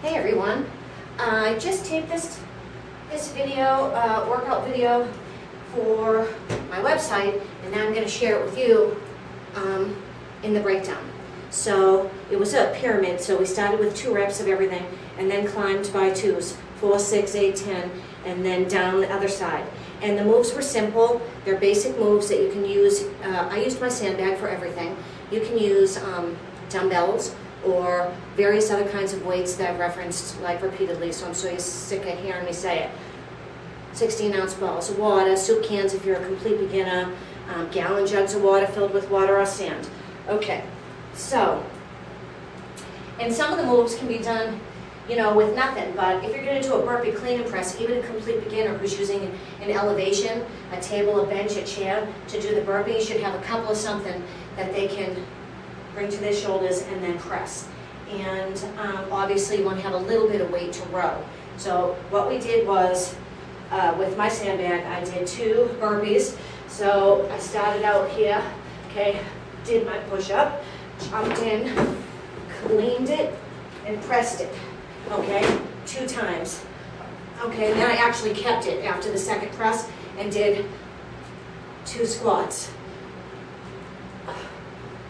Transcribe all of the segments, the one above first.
Hey everyone, I just taped this video, workout video for my website, and now I'm going to share it with you in the breakdown. So it was a pyramid, so we started with 2 reps of everything and then climbed by 2s, 4, 6, 8, 10, and then down the other side. And the moves were simple. They're basic moves that you can use. I used my sandbag for everything. You can use dumbbells or various other kinds of weights that I've referenced like repeatedly, so I'm so sick of hearing me say it. 16-ounce bottles of water, soup cans if you're a complete beginner, gallon jugs of water filled with water or sand. Okay, so, and some of the moves can be done, you know, with nothing, but if you're going to do a burpee clean and press, even a complete beginner who's using an elevation, a table, a bench, a chair, to do the burpee, should have a couple of something that they can bring to their shoulders and then press. And obviously you want to have a little bit of weight to row. So what we did was, with my sandbag, I did 2 burpees. So I started out here, okay, did my push-up, jumped in, cleaned it, and pressed it, okay, 2 times. Okay, and then I actually kept it after the second press and did 2 squats.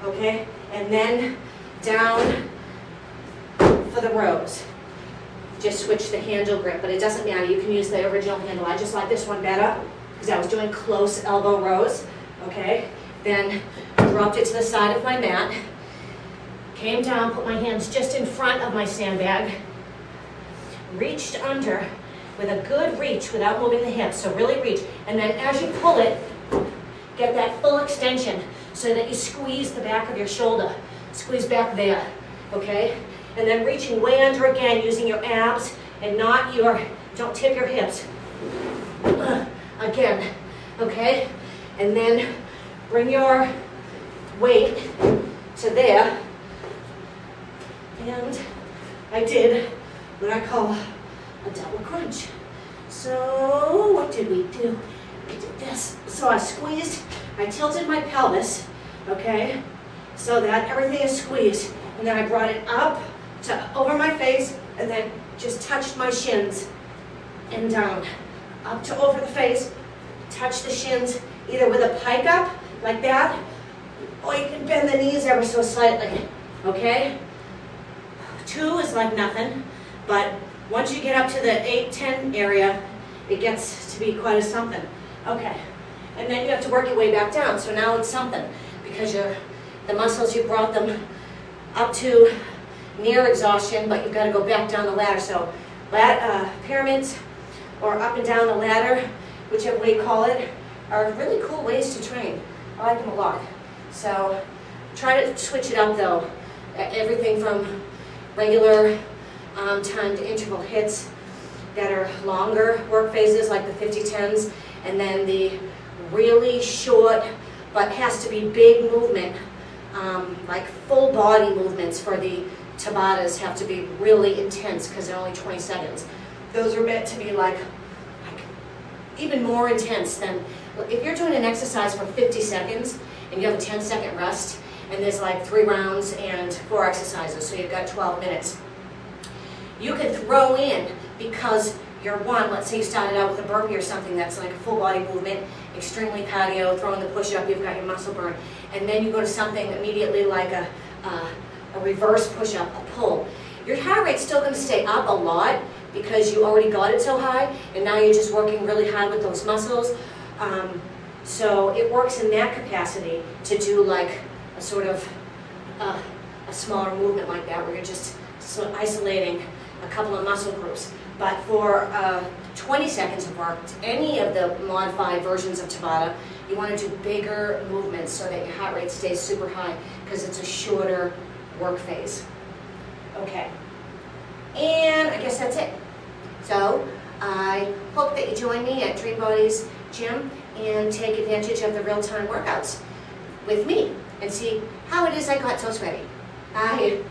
Okay, and then down for the rows. Just switch the handle grip, but it doesn't matter. You can use the original handle. I just like this one better because I was doing close elbow rows. Okay, then dropped it to the side of my mat, came down, put my hands just in front of my sandbag, reached under with a good reach without moving the hips, so really reach, and then as you pull it, get that full extension so that you squeeze the back of your shoulder. Squeeze back there, okay? And then reaching way under again, using your abs and not your, don't tip your hips. Again, okay? And then bring your weight to there. And I did what I call a double crunch. So what did we do? We did this. So I squeezed, I tilted my pelvis, okay, so that everything is squeezed. And then I brought it up to over my face and then just touched my shins and down. Up to over the face, touch the shins either with a pike up like that, or you can bend the knees ever so slightly, okay? 2 is like nothing, but once you get up to the 8, 10 area, it gets to be quite a something. Okay, and then you have to work your way back down, so now it's something, because the muscles, you brought them up to near exhaustion, but you've got to go back down the ladder. So pyramids or up and down the ladder, whichever way you call it, are really cool ways to train. I like them a lot. So try to switch it up though. Everything from regular timed interval hits that are longer work phases like the 50-10s, and then the really short but has to be big movement, like full body movements for the Tabatas have to be really intense because they're only 20 seconds. Those are meant to be like even more intense than, if you're doing an exercise for 50 seconds and you have a 10-second rest and there's like 3 rounds and 4 exercises, so you've got 12 minutes. You can throw in, because you're let's say you started out with a burpee or something that's like a full body movement, extremely cardio, throwing the push-up, you've got your muscle burn, and then you go to something immediately like a reverse push-up, a pull. Your heart rate's still going to stay up a lot because you already got it so high, and now you're just working really hard with those muscles. So it works in that capacity to do like a sort of a smaller movement like that, where you're just isolating a couple of muscle groups. But for 20 seconds of work, any of the modified versions of Tabata, you want to do bigger movements so that your heart rate stays super high because it's a shorter work phase. Okay, and I guess that's it. So I hope that you join me at Dream Body's gym and take advantage of the real-time workouts with me and see how it is I got so sweaty. Bye.